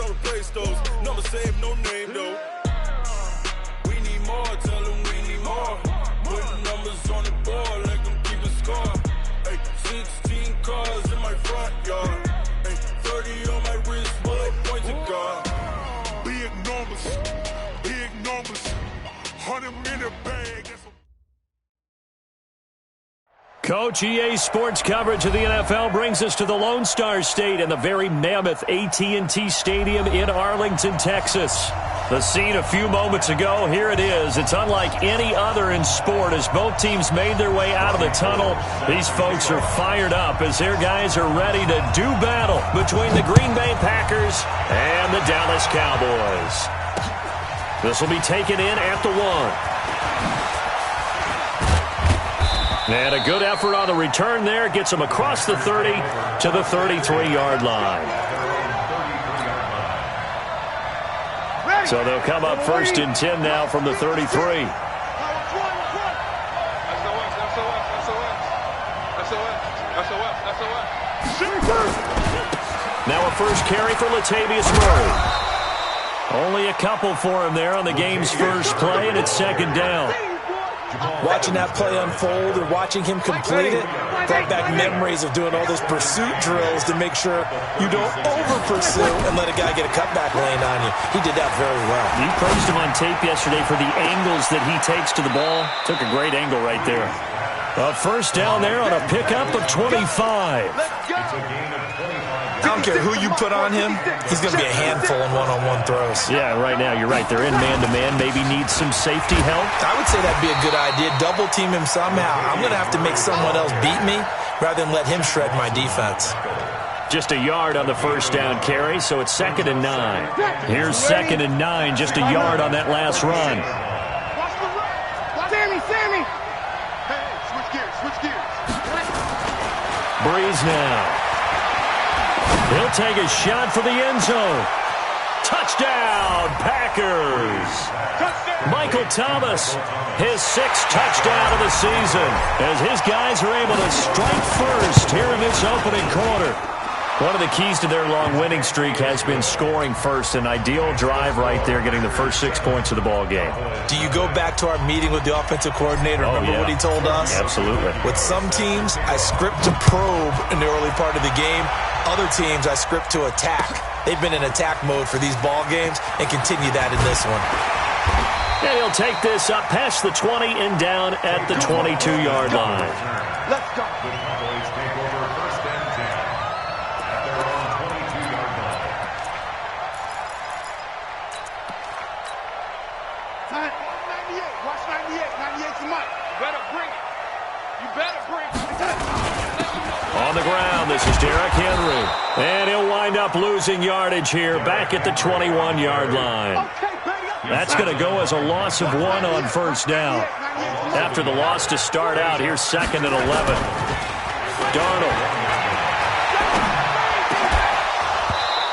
I'll replace those. Number save, no name though. We need more, tell them we need more. Putting numbers on the board, let them keep a score. Ay, 16 cars in my front yard. Ay, 30 on my wrist, bullet point to God. Big numbers, 100-minute bag. Coach, EA Sports coverage of the NFL brings us to the Lone Star State and the very mammoth AT&T Stadium in Arlington, Texas. The scene a few moments ago, here it is. It's unlike any other in sport as both teams made their way out of the tunnel. These folks are fired up as their guys are ready to do battle between the Green Bay Packers and the Dallas Cowboys. This will be taken in at the 1. And a good effort on the return there. Gets them across the 30 to the 33-yard line. So they'll come up 1st and 10 now from the 33. Now a first carry for Latavius Murray. Only a couple for him there on the game's first play, and it's 2nd down. Watching that play unfold or watching him complete it brought back memories of doing all those pursuit drills to make sure you don't over-pursue and let a guy get a cutback lane on you. He did that very well. You praised him on tape yesterday for the angles that he takes to the ball. Took a great angle right there. A first down there on a pickup of 25. I don't care who you put on him, he's going to be a handful in one-on-one throws. Yeah, right now, you're right. They're in man-to-man. Maybe needs some safety help. I would say that'd be a good idea. Double team him somehow. I'm going to have to make someone else beat me rather than let him shred my defense. Just a yard on the first down carry, so it's 2nd and 9. Here's 2nd and 9, just a yard on that last run. Sammy! Hey, switch gears. Breeze now. He'll take a shot for the end zone. Touchdown, Packers. Michael Thomas, his 6th touchdown of the season, as his guys are able to strike first here in this opening quarter. One of the keys to their long winning streak has been scoring first. An ideal drive right there, getting the first 6 points of the ball game. Do you go back to our meeting with the offensive coordinator? Remember what he told us? Absolutely. With some teams, I script to probe in the early part of the game. Other teams, I script to attack. They've been in attack mode for these ball games and continue that in this one. And he'll take this up past the 20 and down at the 22-yard line. Let's go. Watch 98. 98's the mic. Better bring it. You better bring it. On the ground, this is Derrick Henry. And he'll wind up losing yardage here back at the 21-yard line. That's going to go as a loss of 1 on first down. After the loss to start out, here's 2nd and 11. Darnold.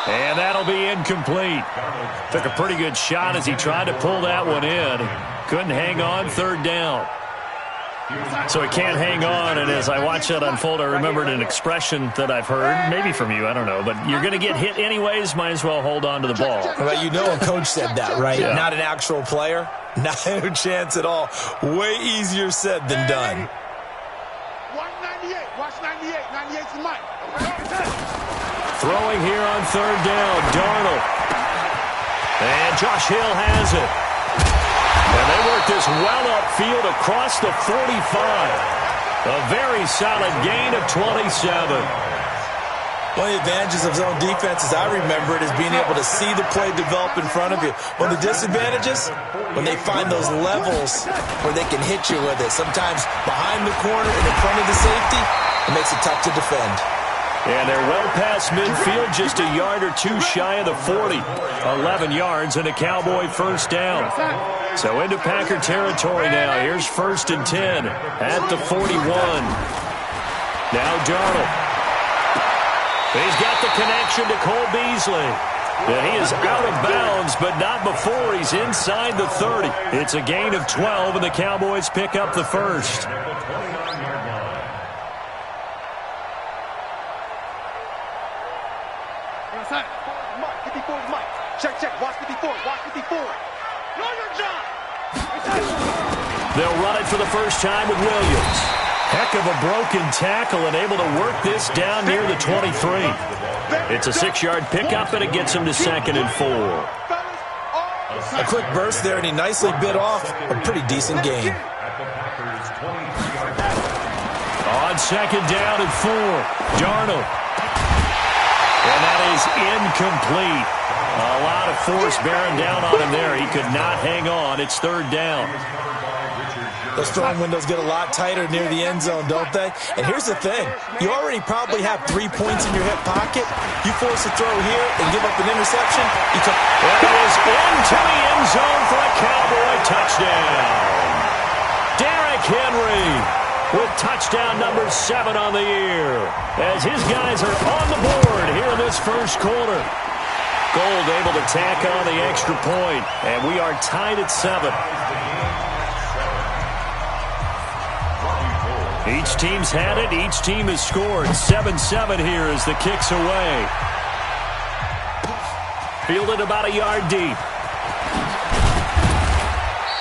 And that'll be incomplete. Took a pretty good shot as he tried to pull that one in. Couldn't hang on, 3rd down. So he can't hang on, and as I watch that unfold, I remembered an expression that I've heard, maybe from you, I don't know, but you're going to get hit anyways, might as well hold on to the ball. Well, you know a coach said that, right? Yeah. Not an actual player. Not a chance at all. Way easier said than done. Watch 98. Watch 98. 98's the mic. Throwing here on 3rd down, Darnold. And Josh Hill has it. And they work this well upfield across the 45. A very solid gain of 27. One of the advantages of zone defense, as I remember it, is being able to see the play develop in front of you. One of the disadvantages, when they find those levels where they can hit you with it. Sometimes behind the corner and in front of the safety, it makes it tough to defend. And they're well past midfield, just a yard or two shy of the 40. 11 yards and a Cowboy first down. So into Packer territory now. Here's 1st and 10 at the 41. Now Darnold. He's got the connection to Cole Beasley. And he is out of bounds, but not before he's inside the 30. It's a gain of 12, and the Cowboys pick up the first. Mike, 54's Mike. Check, check. Watch 54. Watch 54. Know your job. They'll run it for the first time with Williams. Heck of a broken tackle and able to work this down near the 23. It's a 6-yard pickup, and it gets him to 2nd and 4. A quick burst there, and he nicely bit off a pretty decent gain. On 2nd down and 4, Darnold. And that is incomplete. A lot of force bearing down on him there. He could not hang on. It's 3rd down. Those throwing windows get a lot tighter near the end zone, don't they? And here's the thing. You already probably have 3 points in your hip pocket. You force a throw here and give up an interception. You come. It is into the end zone for a Cowboy touchdown. Derrick Henry with touchdown number 7 on the year, as his guys are on the board here in this first quarter. Gold able to tack on the extra point, and we are tied at 7. Each team's had it. Each team has scored. 7-7 here as the kick's away. Fielded about a yard deep.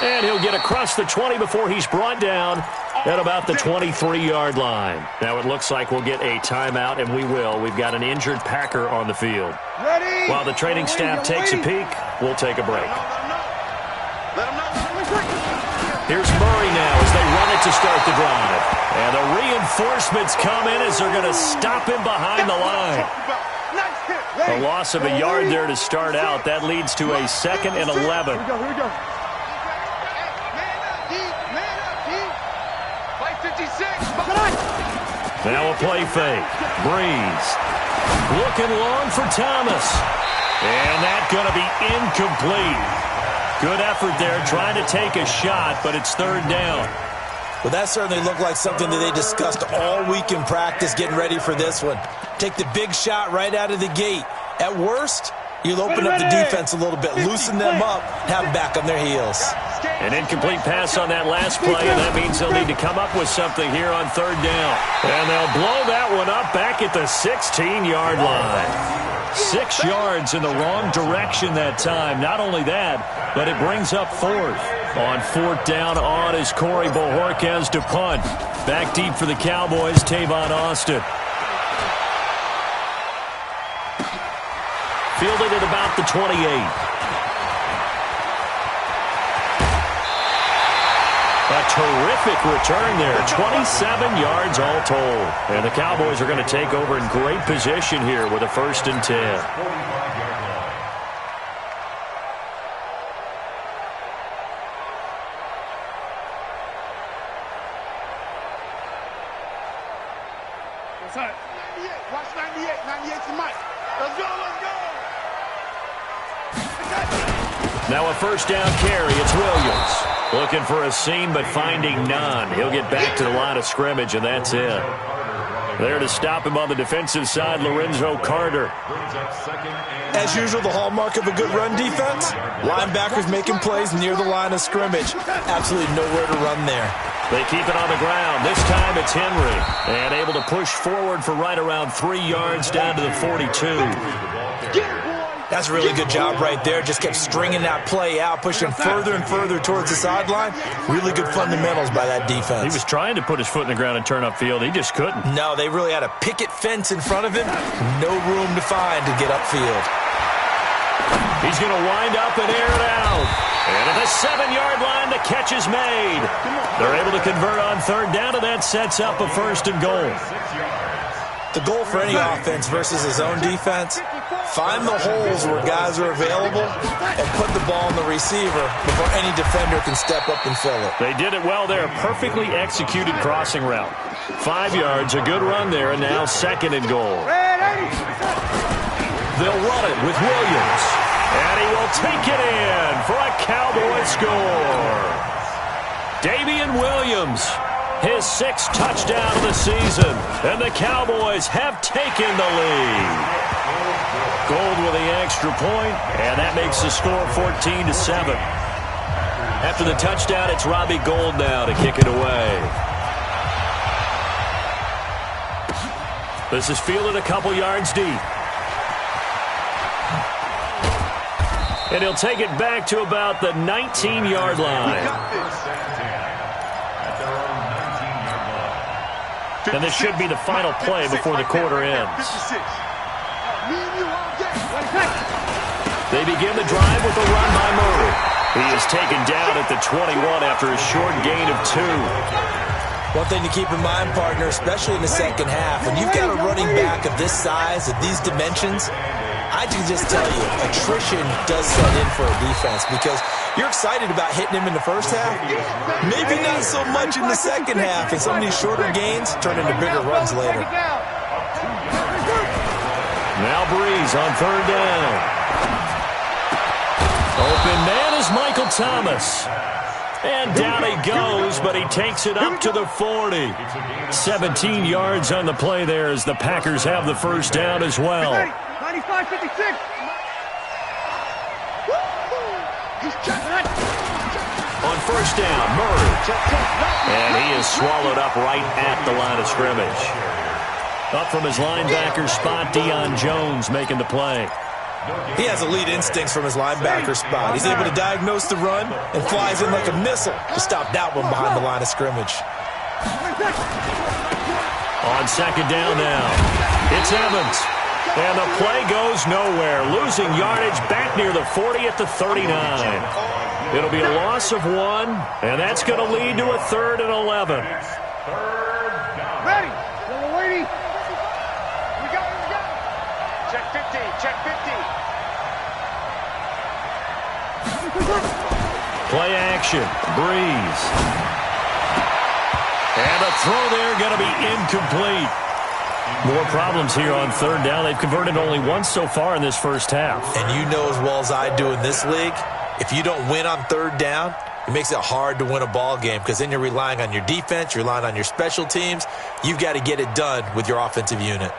And he'll get across the 20 before he's brought down at about the 23-yard line. Now it looks like we'll get a timeout, and we will. We've got an injured Packer on the field. Ready? While the training staff takes a peek, we'll take a break. Here's Murray now as they run it to start the drive. And the reinforcements come in as they're going to stop him behind the line. A loss of a yard there to start out. That leads to a 2nd and 11. Here we go. Now a play fake. Breeze. Looking long for Thomas. And that's going to be incomplete. Good effort there, trying to take a shot, but it's 3rd down. Well, that certainly looked like something that they discussed all week in practice, getting ready for this one. Take the big shot right out of the gate. At worst, you'll open up the defense a little bit, loosen them up, have them back on their heels. An incomplete pass on that last play, and that means they'll need to come up with something here on 3rd down. And they'll blow that one up back at the 16-yard line. 6 yards in the wrong direction that time. Not only that, but it brings up 4th. On 4th down on is Corey Bojorquez to punt. Back deep for the Cowboys, Tavon Austin. Fielded at about the 28. A terrific return there. 27 yards all told. And the Cowboys are going to take over in great position here with a 1st and 10. Watch 98. 98's the mic. Let's go, let's go. Now a 1st down carry. It's Williams. Looking for a seam, but finding none. He'll get back to the line of scrimmage, and that's it. There to stop him on the defensive side, Lorenzo Carter. As usual, the hallmark of a good run defense, linebackers making plays near the line of scrimmage. Absolutely nowhere to run there. They keep it on the ground. This time it's Henry. And able to push forward for right around 3 yards down to the 42. That's a really good job right there. Just kept stringing that play out, pushing further and further towards the sideline. Really good fundamentals by that defense. He was trying to put his foot in the ground and turn upfield. He just couldn't. No, they really had a picket fence in front of him. No room to find to get upfield. He's going to wind up and air it out. And at the 7-yard line, the catch is made. They're able to convert on 3rd down, and that sets up a 1st and goal. The goal for any offense versus his own defense, find the holes where guys are available and put the ball on the receiver before any defender can step up and fill it. They did it well there. Perfectly executed crossing route. 5 yards, a good run there, and now 2nd and goal. They'll run it with Williams. And he will take it in for a Cowboy score. Damian Williams, his 6th touchdown of the season. And the Cowboys have taken the lead. Gold with the extra point, and that makes the score 14-7. After the touchdown, it's Robbie Gould now to kick it away. This is fielded a couple yards deep. And he'll take it back to about the 19-yard line. And this should be the final play before the quarter ends. They begin the drive with a run by Murray. He is taken down at the 21 after a short gain of 2. One thing to keep in mind, partner, especially in the second half, when you've got a running back of this size, of these dimensions, I can just tell you, attrition does set in for a defense because you're excited about hitting him in the first half. Maybe not so much in the second half, and some of these shorter gains turn into bigger runs later. Now Breeze on third down. Open man is Michael Thomas. And down he goes, but he takes it up to the 40. 17 yards on the play there as the Packers have the first down as well. 95-56. On first down, Murray. And he is swallowed up right at the line of scrimmage. Up from his linebacker spot, Deion Jones making the play. He has elite instincts from his linebacker spot. He's able to diagnose the run and flies in like a missile to stop that one behind the line of scrimmage. On second down now, it's Evans. And the play goes nowhere, losing yardage back near the 40 at the 39. It'll be a loss of 1, and that's going to lead to a 3rd and 11. Ready. Little lady. We got it. Check 50. Check 50. Play action. Breeze. And a throw there going to be incomplete. More problems here on third down. They've converted only once so far in this first half. And you know as well as I do in this league, if you don't win on third down, it makes it hard to win a ball game because then you're relying on your defense, you're relying on your special teams. You've got to get it done with your offensive unit.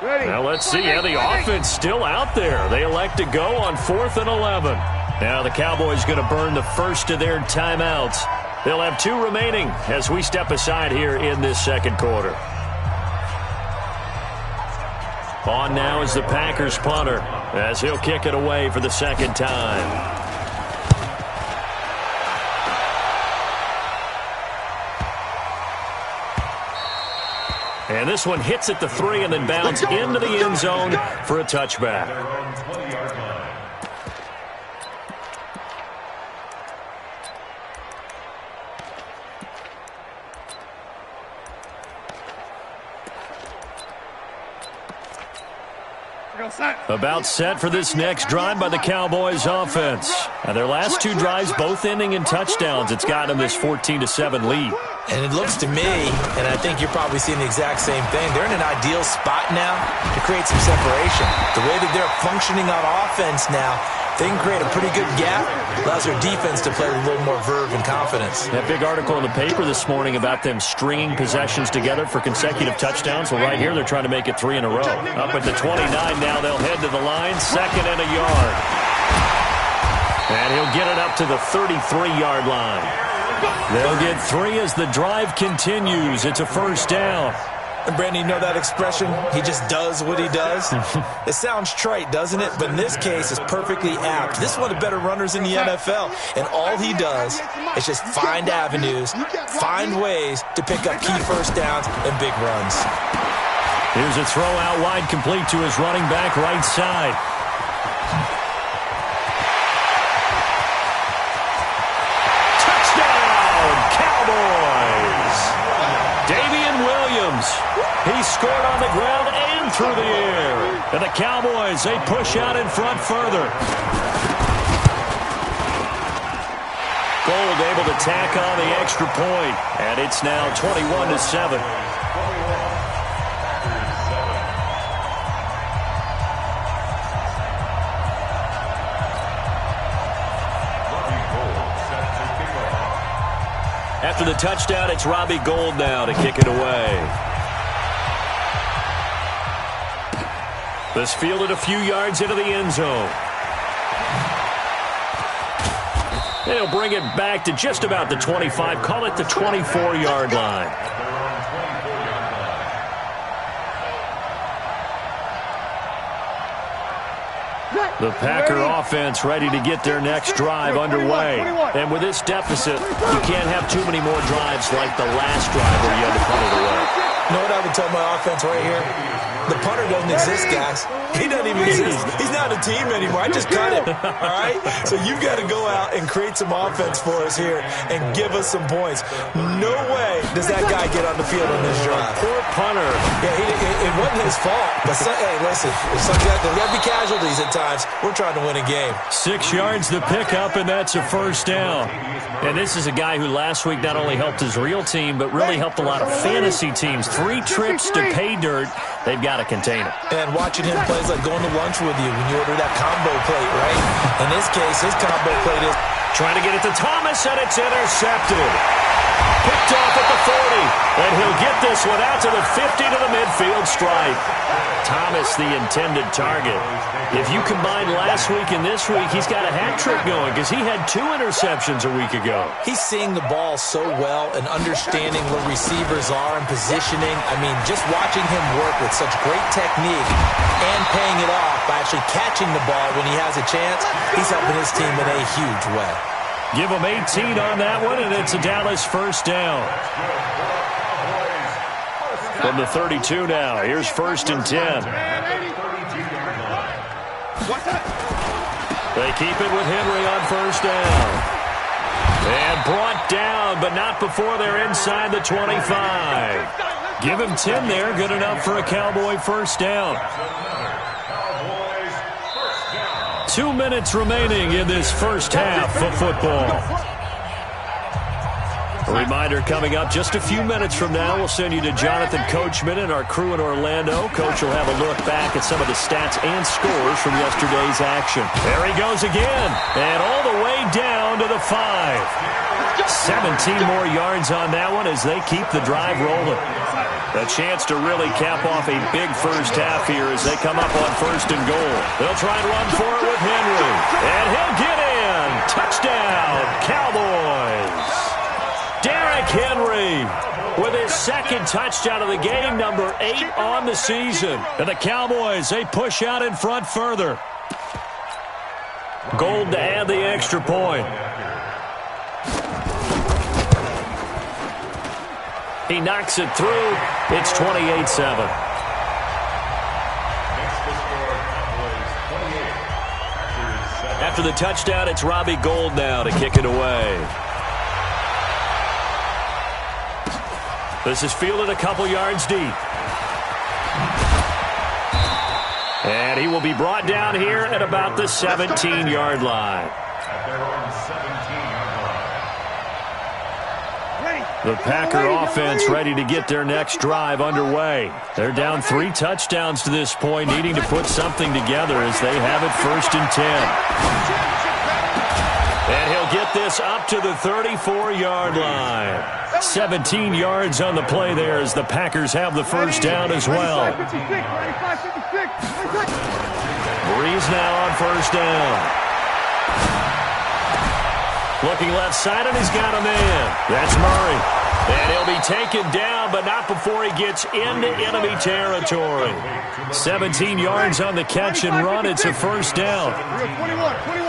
Now let's see how the offense still out there. They elect to go on 4th and 11. Now the Cowboys going to burn the first of their timeouts. They'll have 2 remaining as we step aside here in this second quarter. On now is the Packers punter as he'll kick it away for the second time. And this one hits at the 3 and then bounds into the end zone for a touchback. About set for this next drive by the Cowboys offense. And their last 2 drives both ending in touchdowns. It's got them this 14-7 lead. And it looks to me, and I think you're probably seeing the exact same thing, they're in an ideal spot now to create some separation. The way that they're functioning on offense now, they can create a pretty good gap. Allows their defense to play with a little more verve and confidence. That big article in the paper this morning about them stringing possessions together for consecutive touchdowns. Well, right here, they're trying to make it 3 in a row. Up at the 29 now, they'll head to the line. 2nd and a yard. And he'll get it up to the 33-yard line. They'll get 3 as the drive continues. It's a first down. And Brandon, you know that expression? He just does what he does. It sounds trite, doesn't it? But in this case, it's perfectly apt. This is one of the better runners in the NFL. And all he does is just find avenues, find ways to pick up key first downs and big runs. Here's a throw out wide, complete to his running back right side. Touchdown, Cowboys! Damian Williams. He scored on the ground and through the air. And the Cowboys, they push out in front further. Gold able to tack on the extra point. And it's now 21-7. After the touchdown, it's Robbie Gould now to kick it away. This fielded a few yards into the end zone. And he'll bring it back to just about the 25. Call it the 24-yard line. The Packer offense ready to get their next drive underway. And with this deficit, you can't have too many more drives like the last drive where you had to punt it away. You know what I would tell my offense right here? The punter doesn't exist, guys. He doesn't even exist. He's not a team anymore. I just cut him, all right? So you've got to go out and create some offense for us here and give us some points. No way does that guy get on the field on this drive. Poor punter. Yeah, it wasn't his fault. But, hey, listen, there's got to be casualties at times. We're trying to win a game. 6 yards the pickup, and that's a first down. And this is a guy who last week not only helped his real team, but really helped a lot of fantasy teams. 3 trips to pay dirt. They've got to contain it. And watching him play is like going to lunch with you when you order that combo plate, right? In this case, his combo plate is trying to get it to Thomas, and it's intercepted. Picked off at the 40, and he'll get this one out to the 50 to the midfield stripe. Thomas, the intended target. If you combine last week and this week, he's got a hat trick going because he had 2 interceptions a week ago. He's seeing the ball so well and understanding where receivers are and positioning. I mean, just watching him work with such great technique and paying it off by actually catching the ball when he has a chance, he's helping his team in a huge way. Give him 18 on that one, and it's a Dallas first down. From the 32 now, here's 1st and 10. They keep it with Henry on 1st down. And brought down, but not before they're inside the 25. Give him 10 there, good enough for a Cowboy first down. 2 minutes remaining in this first half of football. A reminder coming up just a few minutes from now. We'll send you to Jonathan Coachman and our crew in Orlando. Coach will have a look back at some of the stats and scores from yesterday's action. There he goes again. And all the way down to the 5. 17 more yards on that one as they keep the drive rolling. A chance to really cap off a big first half here as they come up on 1st and goal. They'll try and run for it with Henry. And he'll get in. Touchdown, Cowboys. Derrick Henry with his 2nd touchdown of the game, number 8 on the season. And the Cowboys, they push out in front further. Gold to add the extra point. He knocks it through. It's 28-7. After the touchdown, it's Robbie Gould now to kick it away. This is fielded a couple yards deep. And he will be brought down here at about the 17-yard line. The Packer offense ready to get their next drive underway. They're down 3 touchdowns to this point, needing to put something together as they have it 1st and 10. And he'll get this up to the 34-yard line. 17 yards on the play there as the Packers have the first down as well. Breeze now on 1st down. Looking left side, and he's got a man. That's Murray. And he'll be taken down, but not before he gets into enemy territory. 17 yards on the catch and run. It's a first down.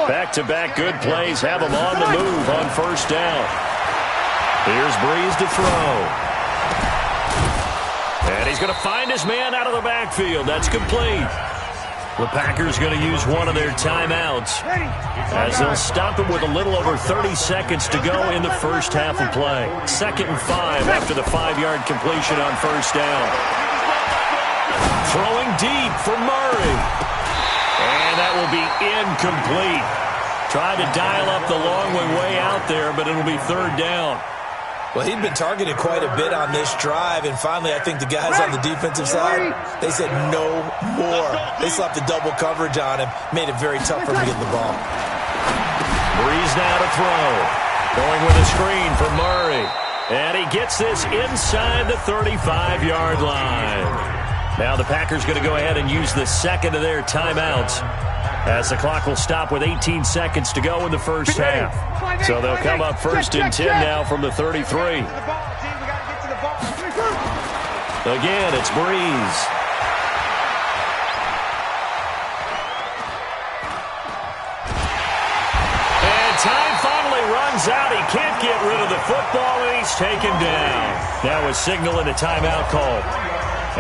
Back-to-back good plays have him on the move on 1st down. Here's Breeze to throw. And he's going to find his man out of the backfield. That's complete. The Packers going to use one of their timeouts as they'll stop him with a little over 30 seconds to go in the first half of play. 2nd and 5 after the 5-yard completion on 1st down. Throwing deep for Murray. And that will be incomplete. Tried to dial up the long way out there, but it'll be 3rd down. Well, he'd been targeted quite a bit on this drive, and finally I think the guys on the defensive side, they said no more. They slapped the double coverage on him, made it very tough for him to get the ball. Breeze now to throw. Going with a screen for Murray. And he gets this inside the 35-yard line. Now the Packers going to go ahead and use the 2nd of their timeouts, as the clock will stop with 18 seconds to go in the first half. So they'll come up 1st and 10 now from the 33. Again, it's Breeze. can't get rid of the football, and he's taken down. Now a signal and a timeout call,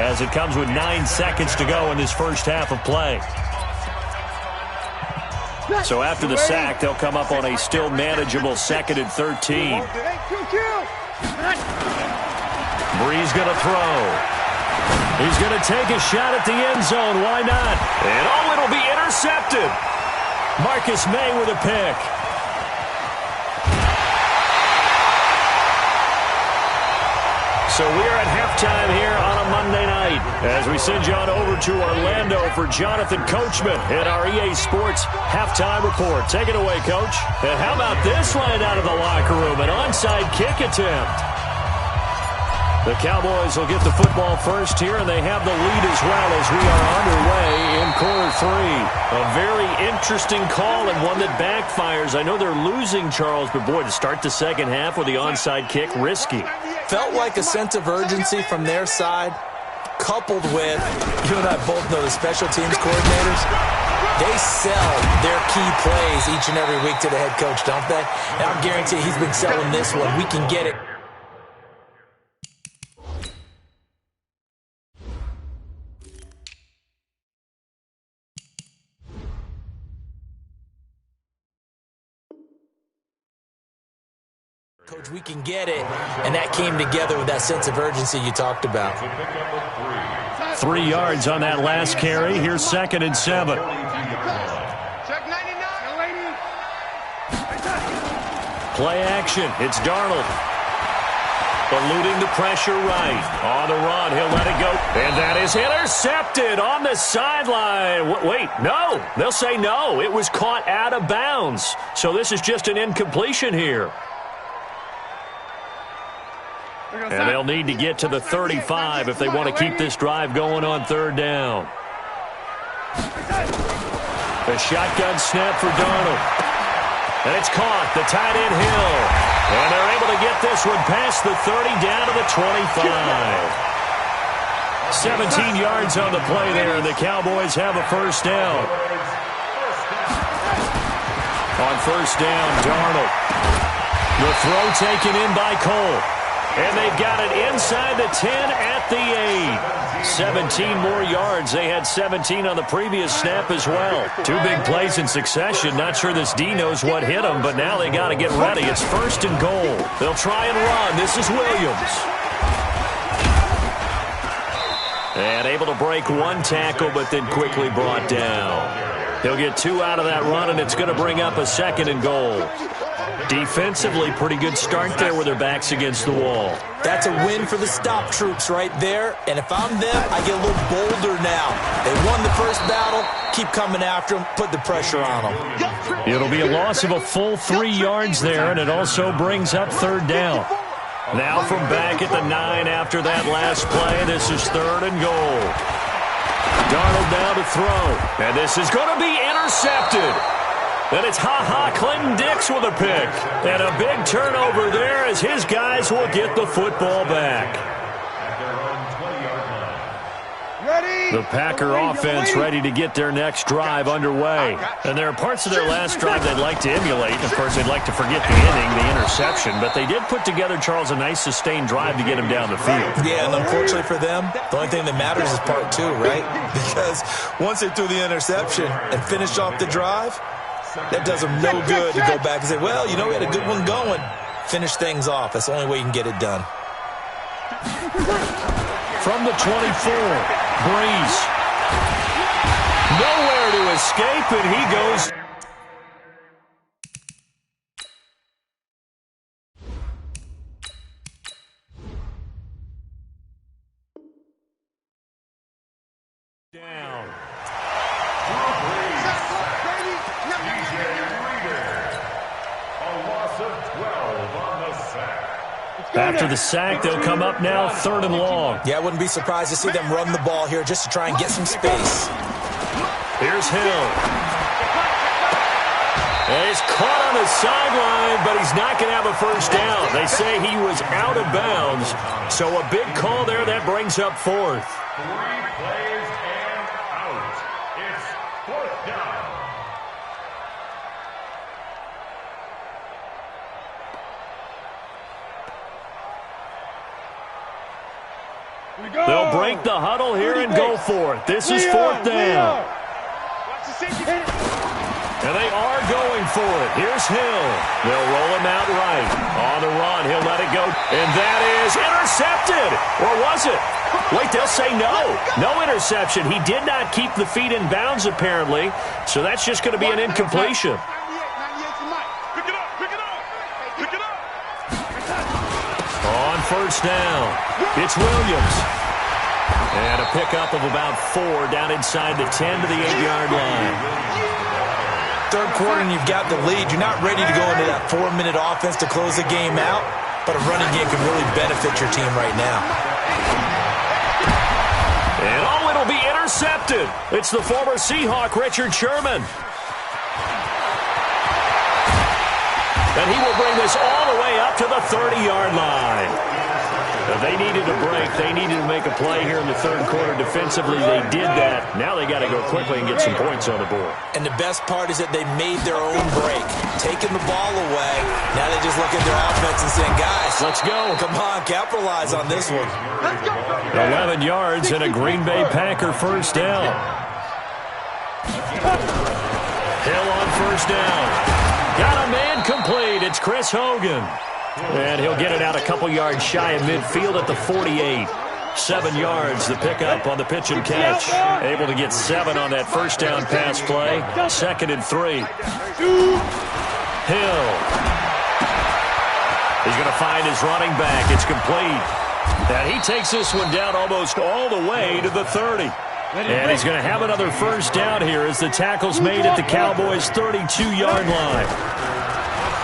as it comes with 9 seconds to go in this first half of play. So after the sack, they'll come up on a still manageable 2nd and 13. Bree's going to throw. He's going to take a shot at the end zone. Why not? And it'll be intercepted. Marcus May with a pick. So we're at halftime here on a Monday night as we send you on over to Orlando for Jonathan Coachman in our EA Sports halftime report. Take it away, Coach. And how about this line out of the locker room? An onside kick attempt. The Cowboys will get the football first here, and they have the lead as well as we are underway in quarter 3. A very interesting call and one that backfires. I know they're losing, Charles, but boy, to start the second half with the onside kick, risky. Felt like a sense of urgency from their side, coupled with, you and I both know the special teams coordinators, they sell their key plays each and every week to the head coach, don't they? And I guarantee he's been selling this one. We can get it. Coach, we can get it, and that came together with that sense of urgency you talked about. 3 yards on that last carry. Here's 2nd and 7. Play action. It's Darnold. Eluding the pressure right. On the run, he'll let it go. And that is intercepted on the sideline. Wait, no. They'll say no. It was caught out of bounds. So this is just an incompletion here. And they'll need to get to the 35 if they want to keep this drive going on 3rd down. A shotgun snap for Darnold. And it's caught. The tight end Hill. And they're able to get this one past the 30 down to the 25. 17 yards on the play there, and the Cowboys have a first down. On first down, Darnold. The throw taken in by Cole. And they've got it inside the 10 at the 8. 17 more yards. They had 17 on the previous snap as well. 2 big plays in succession. Not sure this D knows what hit them, but now they got to get ready. It's 1st and goal. They'll try and run. This is Williams. And able to break 1 tackle, but then quickly brought down. He'll get 2 out of that run, and it's going to bring up a 2nd and goal. Defensively, pretty good start there with their backs against the wall. That's a win for the stop troops right there. And if I'm them, I get a little bolder now. They won the first battle. Keep coming after them. Put the pressure on them. It'll be a loss of a full 3 yards there, and it also brings up 3rd down. Now from back at the 9 after that last play, this is 3rd and goal. Darnold now to throw. And this is going to be intercepted. And it's Clinton Dix with a pick. And a big turnover there as his guys will get the football back. The Packer offense ready to get their next drive underway. And there are parts of their last drive they'd like to emulate. Of course, they'd like to forget the inning, the interception. But they did put together, Charles, a nice sustained drive to get him down the field. Yeah, and unfortunately for them, the only thing that matters is part 2, right? Because once they threw the interception and finished off the drive, that does them no good to go back and say, well, you know, we had a good one going. Finish things off. That's the only way you can get it done. From the 24, Breeze. Nowhere to escape, and he goes. Down. After the sack, they'll come up now 3rd and long. Yeah, I wouldn't be surprised to see them run the ball here just to try and get some space. Here's Hill. And he's caught on the sideline, but he's not going to have a first down. They say he was out of bounds. So a big call there that brings up 4th. 3 plays and out. It's 4th down. They'll break the huddle here and go for it. This is fourth down. And they are going for it. Here's Hill. They'll roll him out right. On the run, he'll let it go. And that is intercepted. Or was it? Wait, they'll say no. No interception. He did not keep the feet in bounds, apparently. So that's just going to be an incompletion. On first down, it's Williams. And a pickup of about 4 down inside the 10 to the 8-yard line. Third quarter and you've got the lead. You're not ready to go into that 4-minute offense to close the game out, but a running game can really benefit your team right now. And it'll be intercepted. It's the former Seahawk, Richard Sherman. And he will bring this all the way up to the 30-yard line. They needed a break. They needed to make a play here in the third quarter defensively. They did that. Now they got to go quickly and get some points on the board. And the best part is that they made their own break, taking the ball away. Now they just look at their offense and saying, guys, let's go. Come on, capitalize on this one. 11 yards and a Green Bay Packer first down. Hill on first down. Got a man complete. It's Chris Hogan. And he'll get it out a couple yards shy of midfield at the 48. 7 yards, the pickup on the pitch and catch. Able to get 7 on that first down pass play. 2nd and 3. Hill. He's going to find his running back. It's complete. And he takes this one down almost all the way to the 30. And he's going to have another first down here as the tackle's made at the Cowboys' 32-yard line.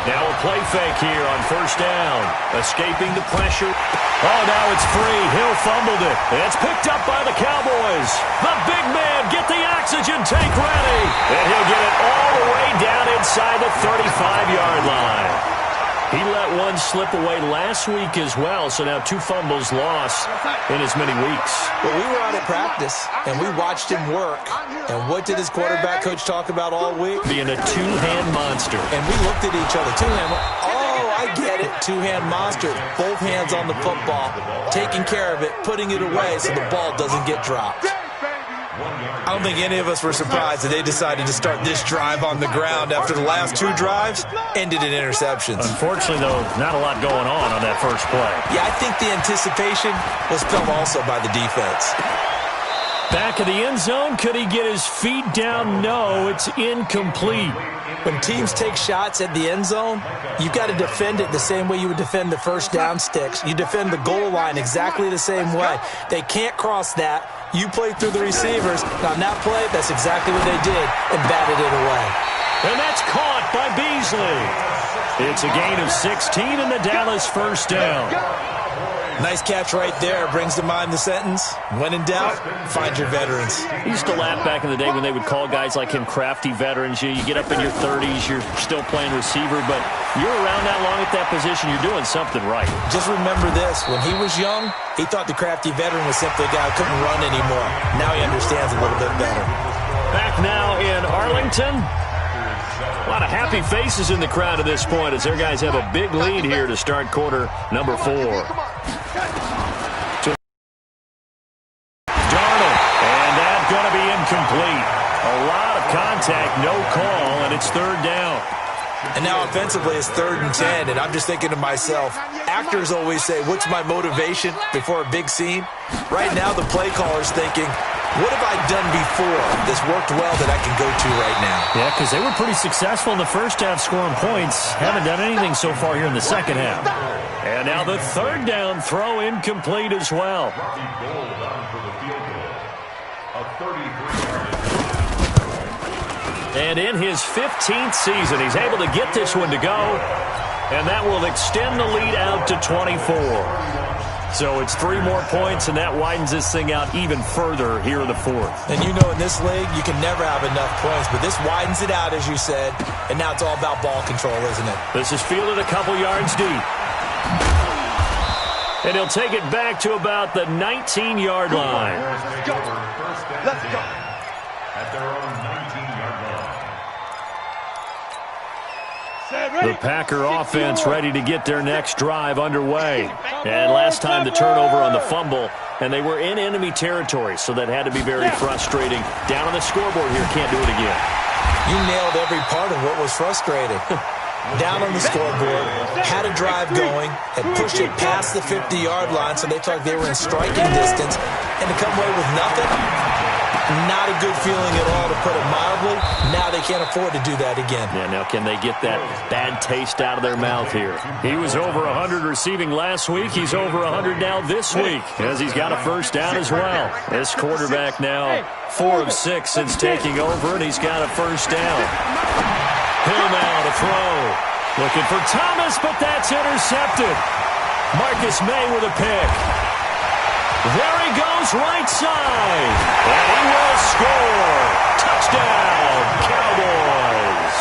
Now a play fake here on first down. Escaping the pressure. Oh, now it's free. Hill fumbled it. It's picked up by the Cowboys. The big man, get the oxygen tank ready. And he'll get it all the way down inside the 35-yard line. He let one slip away last week as well, so now 2 fumbles lost in as many weeks. Well, we were out at practice, and we watched him work. And what did his quarterback coach talk about all week? Being a two-hand monster. And we looked at each other. Two-hand. Oh, I get it. Two-hand monster. Both hands on the football, taking care of it, putting it away so the ball doesn't get dropped. I don't think any of us were surprised that they decided to start this drive on the ground after the last 2 drives ended in interceptions. Unfortunately, though, not a lot going on that first play. Yeah, I think the anticipation was felt also by the defense. Back of the end zone, could he get his feet down? No, it's incomplete. When teams take shots at the end zone, you've got to defend it the same way you would defend the first down sticks. You defend the goal line exactly the same way. They can't cross that. You play through the receivers. Now, on that play, that's exactly what they did and batted it away. And that's caught by Beasley. It's a gain of 16 and the Dallas first down. Nice catch right there. Brings to mind the sentence, when in doubt, find your veterans. He used to laugh back in the day when they would call guys like him crafty veterans. You get up in your 30s, you're still playing receiver, but you're around that long at that position, you're doing something right. Just remember this. When he was young, he thought the crafty veteran was simply a guy who couldn't run anymore. Now he understands a little bit better. Back now in Arlington. A lot of happy faces in the crowd at this point as their guys have a big lead here to start quarter number 4. Darnold, and that's going to be incomplete. A lot of contact, no call, and it's 3rd down. And now offensively it's 3rd and 10, and I'm just thinking to myself, actors always say, what's my motivation before a big scene? Right now the play caller's thinking, what have I done before that's worked well that I can go to right now? Yeah, because they were pretty successful in the first half scoring points. Haven't done anything so far here in the second half. And now the 3rd down throw incomplete as well. And in his 15th season, he's able to get this one to go. And that will extend the lead out to 24. So it's 3 more points, and that widens this thing out even further here in the 4th. And you know in this league, you can never have enough points, but this widens it out, as you said, and now it's all about ball control, isn't it? This is fielded a couple yards deep. And he'll take it back to about the 19-yard line. Let's go. At their own 19-yard line. The Packer offense ready to get their next drive underway. And last time the turnover on the fumble and they were in enemy territory, so that had to be very frustrating. Down on the scoreboard here, can't do it again. You nailed every part of what was frustrating. Down on the scoreboard, had a drive going, had pushed it past the 50-yard line, so they thought they were in striking distance, and to come away with nothing, not a good feeling at all, to put it mildly. Now they can't afford to do that again. Yeah, now can they get that bad taste out of their mouth here? He was over 100 receiving last week. He's over 100 now this week, as he's got a first down as well. This quarterback now 4 of 6 since taking over, and he's got a first down. Hill now to throw. Looking for Thomas, but that's intercepted. Marcus May with a pick. There he goes, right side. And he will score. Touchdown, Cowboys.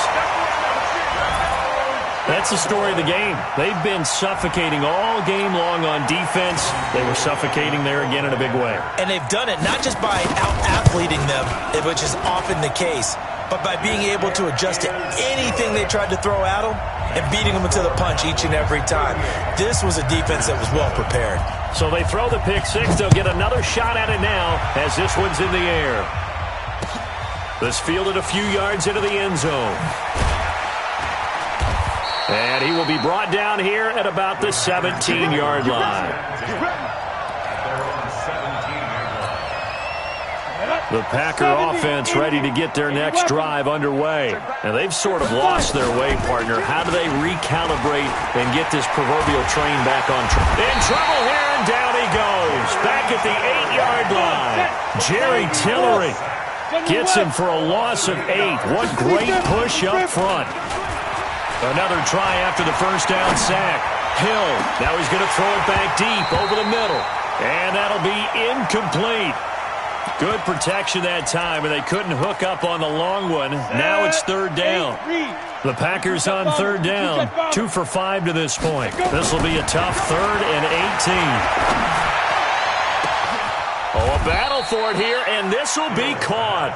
That's the story of the game. They've been suffocating all game long on defense. They were suffocating there again in a big way. And they've done it not just by out-athleting them, which is often the case, but by being able to adjust to anything they tried to throw at them and beating them to the punch each and every time. This was a defense that was well prepared. So they throw the pick six. They'll get another shot at it now as this one's in the air. This fielded a few yards into the end zone. And he will be brought down here at about the 17-yard line. The Packer offense ready to get their next drive underway. And they've sort of lost their way, partner. How do they recalibrate and get this proverbial train back on track? In trouble here, and down he goes. Back at the 8-yard line. Jerry Tillery gets him for a loss of 8. What great push up front. Another try after the first down sack. Hill, now he's going to throw it back deep over the middle. And that'll be incomplete. Good protection that time, and they couldn't hook up on the long one. Now it's third down. The Packers on third down. 2 for 5 to this point. This will be a tough 3rd and 18. Oh, a battle for it here, and this will be caught.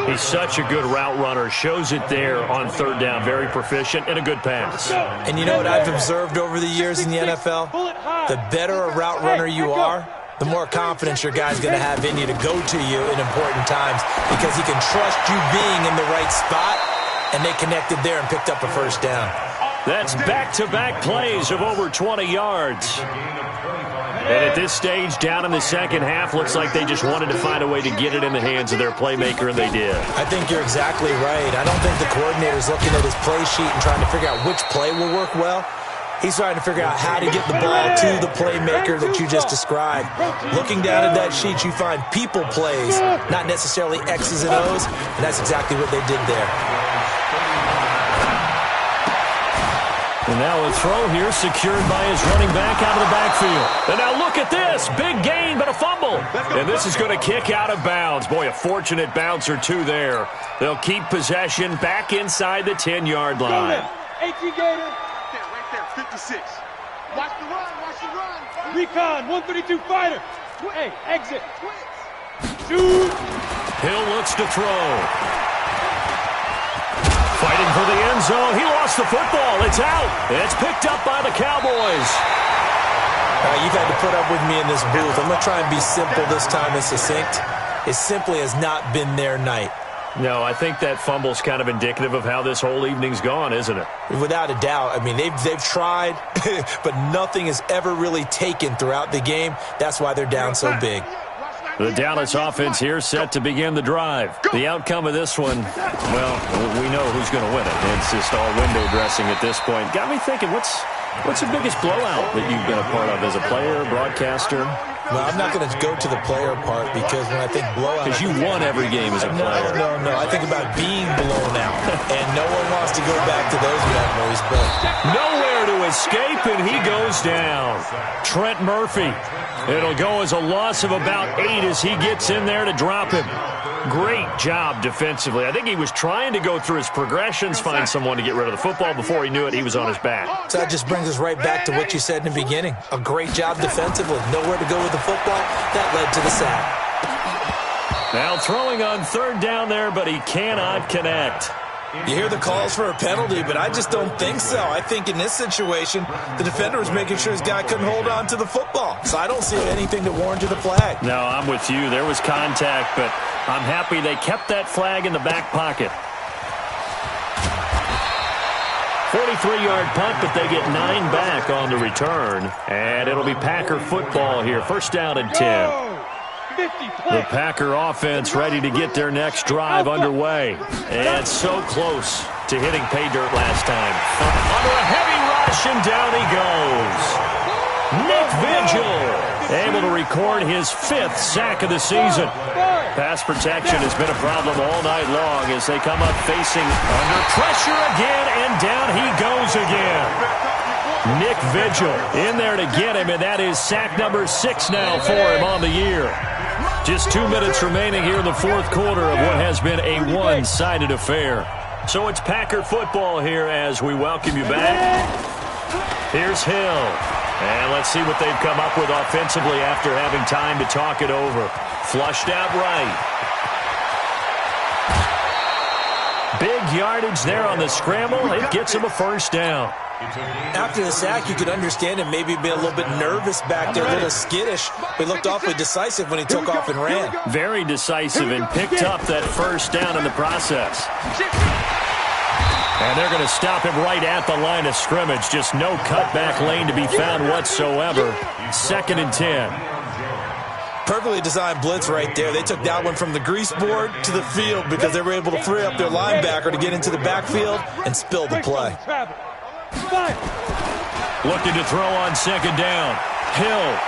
He's such a good route runner. Shows it there on third down. Very proficient and a good pass. And you know what I've observed over the years in the NFL? The better a route runner you are, the more confidence your guy's going to have in you to go to you in important times, because he can trust you being in the right spot, and they connected there and picked up a first down. That's back-to-back plays of over 20 yards. And at this stage, down in the second half, looks like they just wanted to find a way to get it in the hands of their playmaker, and they did. I think you're exactly right. I don't think the coordinator's looking at his play sheet and trying to figure out which play will work well. He's trying to figure out how to get the ball to the playmaker that you just described. Looking down at that sheet, you find people plays, not necessarily X's and O's, and that's exactly what they did there. And now a throw here secured by his running back out of the backfield. And now look at this. Big gain, but a fumble. And this is going to kick out of bounds. Boy, a fortunate bounce or two there. They'll keep possession back inside the 10-yard line. 18 Gator. Right there, 56. Watch the run, watch the run. Recon, 132 fighter. Hey, exit. Shoot. Hill looks to throw. Fighting for the end zone. He lost the football. It's out. It's picked up by the Cowboys. You've had to put up with me in this booth. I'm going to try and be simple this time and succinct. It simply has not been their night. No, I think that fumble's kind of indicative of how this whole evening's gone, isn't it? Without a doubt. I mean, they've tried, but nothing is ever really taken throughout the game. That's why they're down so big. The Dallas offense here set to begin the drive. The outcome of this one, well, we know who's going to win it. It's just all window dressing at this point. Got me thinking, what's the biggest blowout that you've been a part of as a player, broadcaster? Well, I'm not going to go to the player part, because when I think blowout... Because you won every game as a player. No. I think about being blown out, and no one wants to go back to those memories, but... Nowhere to escape, and he goes down. Trent Murphy. It'll go as a loss of about 8 as he gets in there to drop him. Great job defensively. I think he was trying to go through his progressions, find someone to get rid of the football. Before he knew it, he was on his back. So that just brings us right back to what you said in the beginning. A great job defensively. Nowhere to go with the football. That led to the sack. Now throwing on third down there, but he cannot connect. You hear the calls for a penalty, but I just don't think so. I think in this situation, the defender was making sure his guy couldn't hold on to the football. So I don't see anything to warrant the flag. No, I'm with you. There was contact, but I'm happy they kept that flag in the back pocket. 43-yard punt, but they get 9 back on the return. And it'll be Packer football here. First down and 10. The Packer offense ready to get their next drive underway. And so close to hitting pay dirt last time. Under a heavy rush, and down he goes. Nick Vigil able to record his 5th sack of the season. Pass protection has been a problem all night long as they come up facing under pressure again, and down he goes again. Nick Vigil in there to get him, and that is sack number 6 now for him on the year. Just 2 minutes remaining here in the fourth quarter of what has been a one-sided affair. So it's Packer football here as we welcome you back. Here's Hill. And let's see what they've come up with offensively after having time to talk it over. Flushed out right. Big yardage there on the scramble. It gets him a first down. After the sack, you could understand him maybe being a little bit nervous back there, a little skittish. But he looked awfully decisive when he took off and ran. Very decisive and picked up that first down in the process. And they're going to stop him right at the line of scrimmage. Just no cutback lane to be found whatsoever. 2nd and 10. Perfectly designed blitz right there. They took that one from the grease board to the field because they were able to free up their linebacker to get into the backfield and spill the play. Looking to throw on 2nd down. Hill.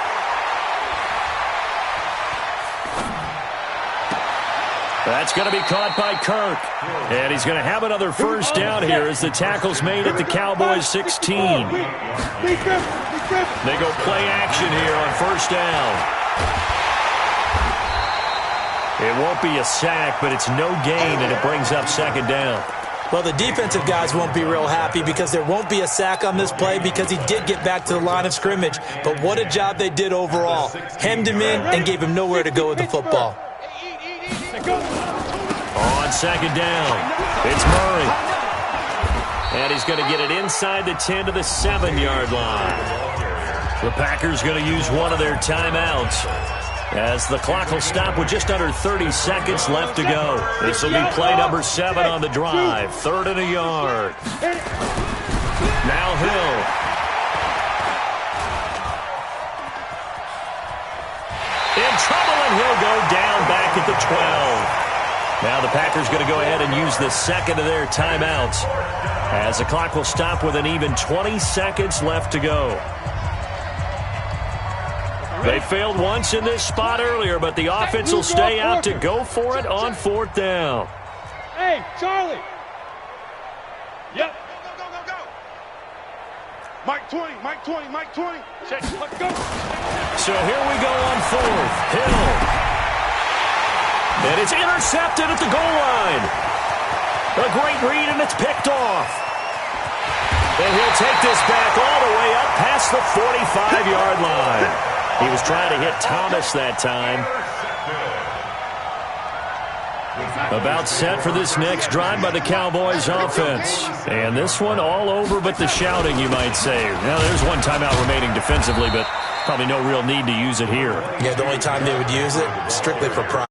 That's going to be caught by Kirk. And he's going to have another first down here as the tackle's made at the Cowboys 16. They go play action here on first down. It won't be a sack, but it's no gain, and it brings up 2nd down. Well, the defensive guys won't be real happy because there won't be a sack on this play because he did get back to the line of scrimmage. But what a job they did overall. Hemmed him in and gave him nowhere to go with the football. On 2nd down, it's Murray. And he's going to get it inside the 10 to the 7-yard line. The Packers going to use one of their timeouts as the clock will stop with just under 30 seconds left to go. This will be play number 7 on the drive. 3rd and a yard. Now Hill. In trouble, and he'll go down back at the 12. Now the Packers going to go ahead and use the 2nd of their timeouts as the clock will stop with an even 20 seconds left to go. They failed once in this spot earlier, but the offense will stay out to go for it on 4th down. Hey, Charlie. Yep. Go. Mike 20, Mike 20, Mike 20. Check, let's go. So here we go on 4th. Hill. And it's intercepted at the goal line. A great read, and it's picked off. And he'll take this back all the way up past the 45-yard line. He was trying to hit Thomas that time. About set for this next drive by the Cowboys offense. And this one all over but the shouting, you might say. Now, there's one timeout remaining defensively, but probably no real need to use it here. Yeah, the only time they would use it, strictly for pride.